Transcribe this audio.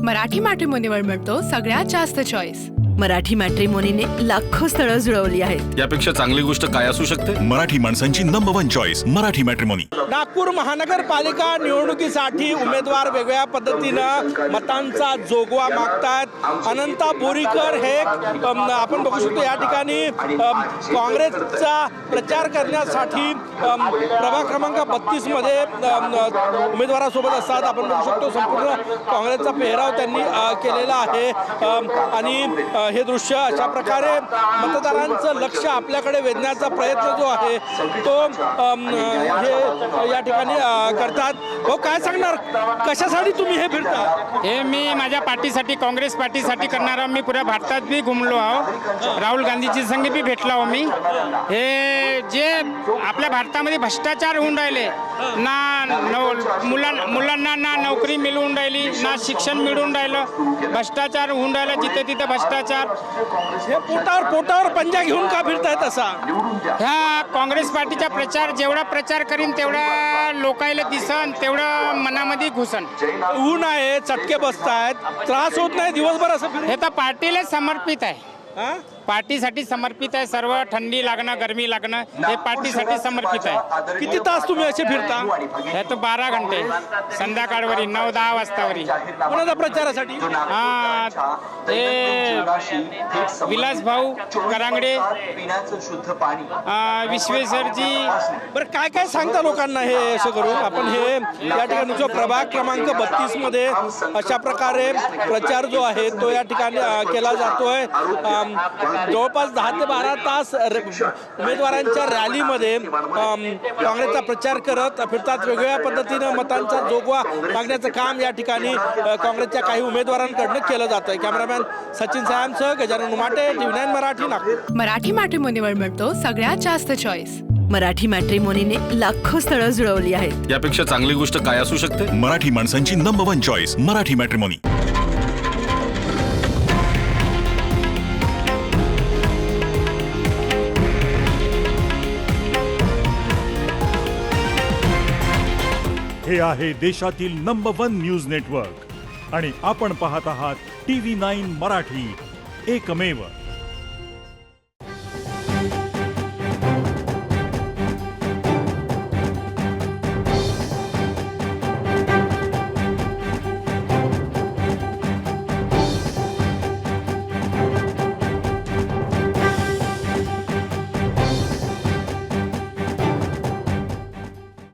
मराठी मॅट्रिमोनीवर मिळतो सगळ्यात जास्त चॉईस। मराठी मॅट्रिमोनीने लाखो स्थळं जुळवली आहेत। यापेक्षा चांगली गोष्ट काय असू शकते? मराठी माणसांची number 1 choice Marathi matrimony. Nagpur महानगरपालिका निवडणुकीसाठी उमेदवार वेगवेगळ्या पद्धतीनं मतांचा जोगवा मागतात। अनंता बोरीकर हे आपण बघू शकतो या ठिकाणी काँग्रेसचा प्रचार करण्यासाठी प्रभाग क्रमांक 32 मध्ये उमेदवारासोबत असतात। आपण बघू शकतो संपूर्ण काँग्रेसचा पेहराव त्यांनी केलेला आहे आणि हे दृश्य अशा प्रकारे मतदारांचं लक्ष आपल्याकडे वेधण्याचा प्रयत्न जो आहे तो हे या ठिकाणी करतात। हो, काय सांगणार, कशासाठी तुम्ही हे फिरता? हे मी माझ्या पार्टीसाठी, काँग्रेस पार्टीसाठी करणार आहो। मी पुऱ्या भारतात बी घुमलो आहो, राहुल गांधीची संग बी भेटलो आहो मी। हे जे आपल्या भारतामध्ये भ्रष्टाचार होऊन राहिले ना, मुलांना ना नोकरी मिळून राहिली ना शिक्षण मिळून राहिलं, भ्रष्टाचार होऊन राहिला जिथे तिथे भ्ष्टाचार। हे पोटावर पंजा घेऊन का फिरतायत असा? ह्या काँग्रेस पार्टीचा प्रचार जेवढा प्रचार करीन तेवढा लोकायला दिसन, तेवढं मनामध्ये घुसन। ऊन आहे, चटके बसतायत, त्रास होत नाही दिवसभर असं हे तर पार्टीला समर्पित आहे, पार्टीसाठी समर्पित आहे। सर्व थंडी लागणं, गरमी लागणं हे पार्टीसाठी समर्पित आहे। किती तास तुम्ही असे फिरता? हे तर 12 घंटे संध्याकाळवरी 9-10 वाजतावरी। कोणाच्या प्रचारासाठी? हे विलास भाऊ करांगडे, विश्वेश्वरजी। बरं, काय काय सांगता लोकांना हे असं करून? आपण हे या ठिकाणी जो प्रभाग क्रमांक 32 मध्ये अशा प्रकारे प्रचार जो आहे तो या ठिकाणी केला जातोय। जवळपास 10 ते 12 तास उमेदवारांच्या रॅलीमध्ये काँग्रेसचा प्रचार करत फिरतात। वेगवेगळ्या पद्धतीनं मतांचा जोगवा मागण्याचं काम या ठिकाणी काँग्रेसच्या काही उमेदवारांकडनं केलं जात आहे। कॅमेरामॅन सचिन सायमसह गजानन उमाटे, TV9 मराठी, नागपूर। मराठी मॅट्रिमोनीवर मिळतो सगळ्यात जास्त चॉईस। मराठी मॅट्रिमोनीने लाखो स्थळं जुळवली आहेत। यापेक्षा चांगली गोष्ट काय असू शकते? मराठी माणसांची नंबर 1 चॉईस मराठी मॅट्रिमोनी। हे आहे देशातील नंबर 1 न्यूज नेटवर्क आणि आपण पाहत आहात TV9 मराठी, एकमेव।